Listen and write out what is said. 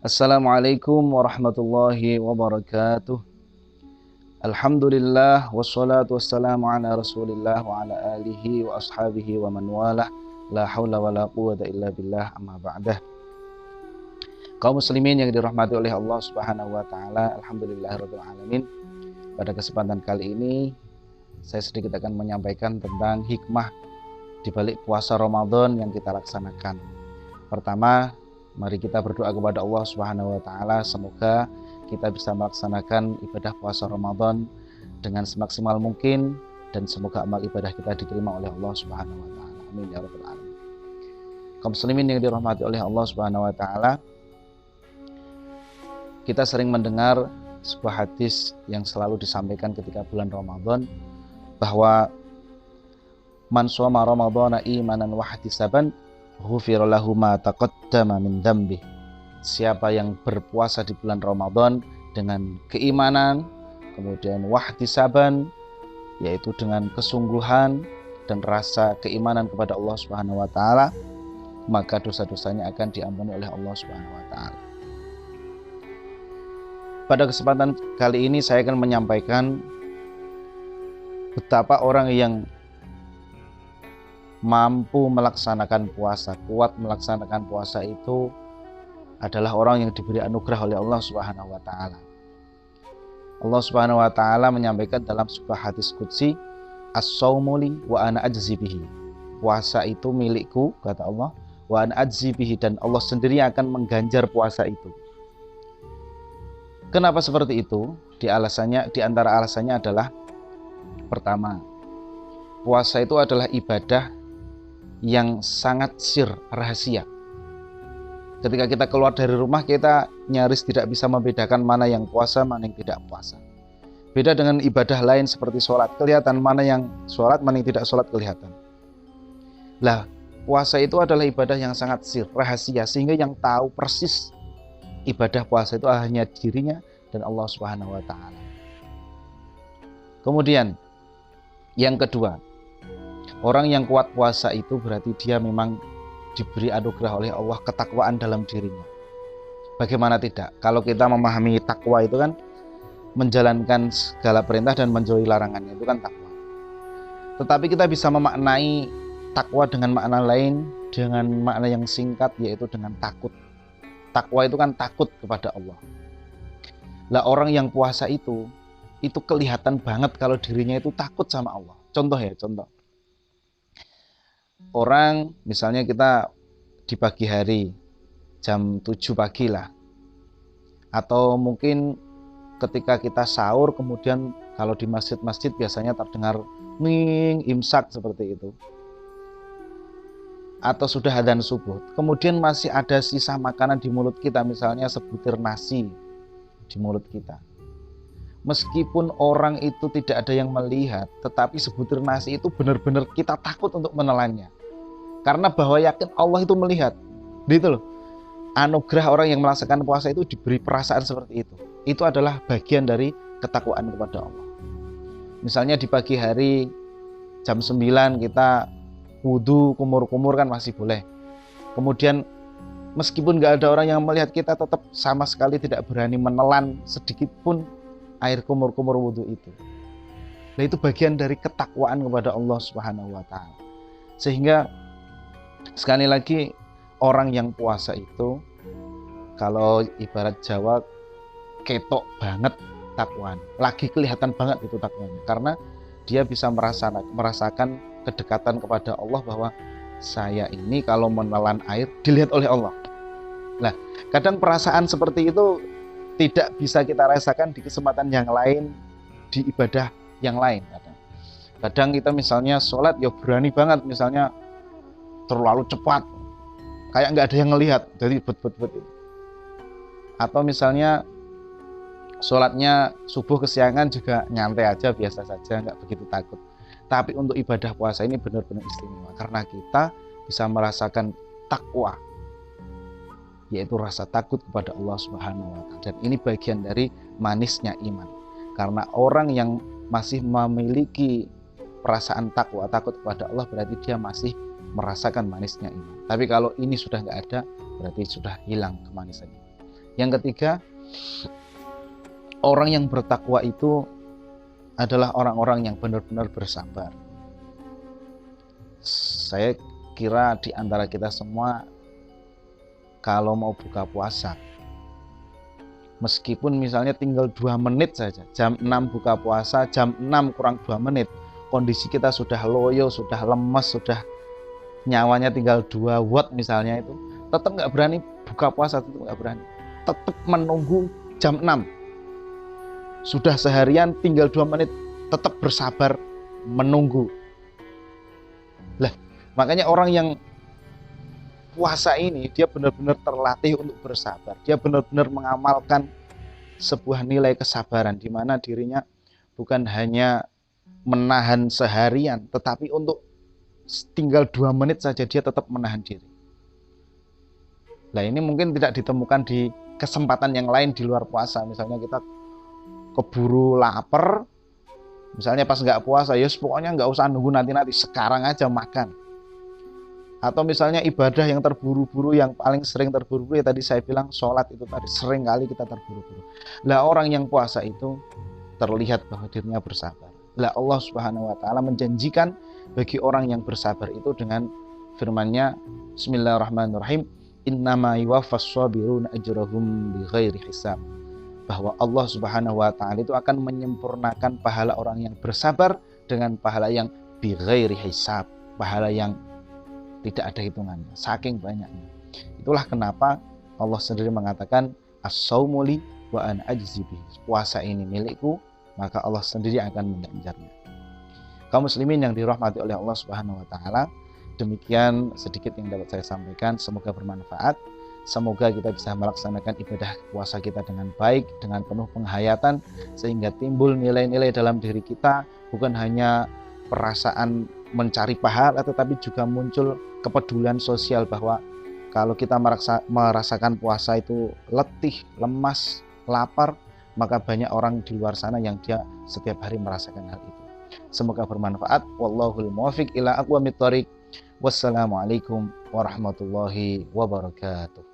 Assalamualaikum warahmatullahi wabarakatuh. Alhamdulillah wassalatu wassalamu ala Rasulillah wa ala alihi wa ashabihi wa man walah. La haula wa la quwwata illa billah, amma ba'dah. Kaum muslimin yang dirahmati oleh Allah Subhanahu wa taala, alhamdulillahirabbil alamin. Pada kesempatan kali ini saya sedikit akan menyampaikan tentang hikmah di balik puasa Ramadan yang kita laksanakan. Pertama, mari kita berdoa kepada Allah Subhanahu wa taala, semoga kita bisa melaksanakan ibadah puasa Ramadan dengan semaksimal mungkin dan semoga amal ibadah kita diterima oleh Allah Subhanahu wa taala. Amin ya rabbal alamin. Kaum muslimin yang dirahmati oleh Allah Subhanahu wa taala, kita sering mendengar sebuah hadis yang selalu disampaikan ketika bulan Ramadan, bahwa man shoma ramadhana imanan wa ihtisaban ghufira lahu ma taqaddama min dzambi. Siapa yang berpuasa di bulan Ramadan dengan keimanan, kemudian wahtisaban, yaitu dengan kesungguhan dan rasa keimanan kepada Allah Subhanahu wa taala, maka dosa-dosanya akan diampuni oleh Allah Subhanahu wa taala. Pada kesempatan kali ini saya akan menyampaikan betapa orang yang mampu melaksanakan puasa, kuat melaksanakan puasa itu adalah orang yang diberi anugerah oleh Allah Subhanahu wa taala. Allah Subhanahu wa taala menyampaikan dalam sebuah hadis qudsi, as-shaumuli wa ana ajzi bihi. Puasa itu milikku, kata Allah, wa ana ajzi bihi, dan Allah sendiri akan mengganjar puasa itu. Kenapa seperti itu? Di antara alasannya adalah, pertama, puasa itu adalah ibadah yang sangat rahasia. Ketika kita keluar dari rumah, kita nyaris tidak bisa membedakan mana yang puasa, mana yang tidak puasa. Beda dengan ibadah lain seperti sholat, kelihatan mana yang sholat, mana yang tidak sholat kelihatan. Lah, puasa itu adalah ibadah yang sangat rahasia, sehingga yang tahu persis ibadah puasa itu hanya dirinya dan Allah Subhanahu wa taala. Kemudian, yang kedua, orang yang kuat puasa itu berarti dia memang diberi anugerah oleh Allah ketakwaan dalam dirinya. Bagaimana tidak? Kalau kita memahami takwa itu kan menjalankan segala perintah dan menjauhi larangannya, itu kan takwa. Tetapi kita bisa memaknai takwa dengan makna lain, dengan makna yang singkat, yaitu dengan takut. Takwa itu kan takut kepada Allah. Lah, orang yang puasa itu kelihatan banget kalau dirinya itu takut sama Allah. Contoh. Orang, misalnya kita di pagi hari jam 7 pagi lah, atau mungkin ketika kita sahur, kemudian kalau di masjid-masjid biasanya terdengar ning imsak seperti itu, atau sudah adzan subuh, kemudian masih ada sisa makanan di mulut kita, misalnya sebutir nasi di mulut kita. Meskipun orang itu tidak ada yang melihat, tetapi sebutir nasi itu benar-benar kita takut untuk menelannya. Karena bahwa yakin Allah itu melihat. Gitu loh. Anugerah orang yang melaksanakan puasa itu diberi perasaan seperti itu. Itu adalah bagian dari ketakwaan kepada Allah. Misalnya di pagi hari jam 9 kita wudu, kumur-kumur kan masih boleh. Kemudian meskipun nggak ada orang yang melihat, kita tetap sama sekali tidak berani menelan sedikit pun air kumur-kumur wudu itu. Nah, itu bagian dari ketakwaan kepada Allah Subhanahu wa taala. Sehingga sekali lagi, orang yang puasa itu, kalau ibarat Jawa, ketok banget takwaan. Lagi kelihatan banget itu takwanya, karena dia bisa merasakan kedekatan kepada Allah, bahwa saya ini kalau menelan air dilihat oleh Allah. Nah, kadang perasaan seperti itu tidak bisa kita rasakan di kesempatan yang lain, di ibadah yang lain. Kadang kita misalnya sholat, ya berani banget, misalnya terlalu cepat, kayak nggak ada yang ngelihat, jadi bet. Atau misalnya sholatnya subuh kesiangan juga nyantai aja, biasa saja, nggak begitu takut. Tapi untuk ibadah puasa ini benar-benar istimewa, karena kita bisa merasakan takwa, yaitu rasa takut kepada Allah Subhanahu wa taala. Dan ini bagian dari manisnya iman. Karena orang yang masih memiliki perasaan takwa, takut kepada Allah, berarti dia masih merasakan manisnya iman. Tapi kalau ini sudah nggak ada, berarti sudah hilang kemanisannya. Yang ketiga, orang yang bertakwa itu adalah orang-orang yang benar-benar bersabar. Saya kira di antara kita semua kalau mau buka puasa, meskipun misalnya tinggal 2 menit saja, jam 6 buka puasa, jam 6 kurang 2 menit, kondisi kita sudah loyo, sudah lemes, sudah nyawanya tinggal 2 watt misalnya, itu tetap nggak berani buka puasa, tetap nggak berani, tetap menunggu jam 6. Sudah seharian tinggal 2 menit, tetap bersabar menunggu. Lah, makanya orang yang puasa ini dia benar-benar terlatih untuk bersabar. Dia benar-benar mengamalkan sebuah nilai kesabaran di mana dirinya bukan hanya menahan seharian, tetapi untuk tinggal 2 menit saja dia tetap menahan diri. Nah, ini mungkin tidak ditemukan di kesempatan yang lain di luar puasa. Misalnya kita keburu lapar, misalnya pas nggak puasa, ya pokoknya nggak usah nunggu nanti-nanti, sekarang aja makan. Atau misalnya ibadah yang terburu-buru, yang paling sering terburu-buru ya tadi saya bilang sholat itu tadi, sering kali kita terburu-buru. Lah orang yang puasa itu terlihat bahwa dirinya bersabar. Lah Allah Subhanahu wa taala menjanjikan bagi orang yang bersabar itu dengan firman-Nya, Bismillahirrahmanirrahim, innama yuwaffas shabiruna ajrahum bighairi hisab. Bahwa Allah Subhanahu wa taala itu akan menyempurnakan pahala orang yang bersabar dengan pahala yang bighairi hisab, pahala yang tidak ada hitungannya, saking banyaknya. Itulah kenapa Allah sendiri mengatakan as-saumu li wa ana ajzi bihi. Puasa ini milikku, maka Allah sendiri akan mengganjarnya. Kaum muslimin yang dirahmati oleh Allah Subhanahu wa taala, demikian sedikit yang dapat saya sampaikan, semoga bermanfaat. Semoga kita bisa melaksanakan ibadah puasa kita dengan baik, dengan penuh penghayatan, sehingga timbul nilai-nilai dalam diri kita, bukan hanya perasaan mencari pahala, tetapi juga muncul kepedulian sosial bahwa kalau kita merasakan puasa itu letih, lemas, lapar, maka banyak orang di luar sana yang dia setiap hari merasakan hal itu. Semoga bermanfaat. Wallahul muwaffiq ila aqwamit thoriq. Wassalamualaikum warahmatullahi wabarakatuh.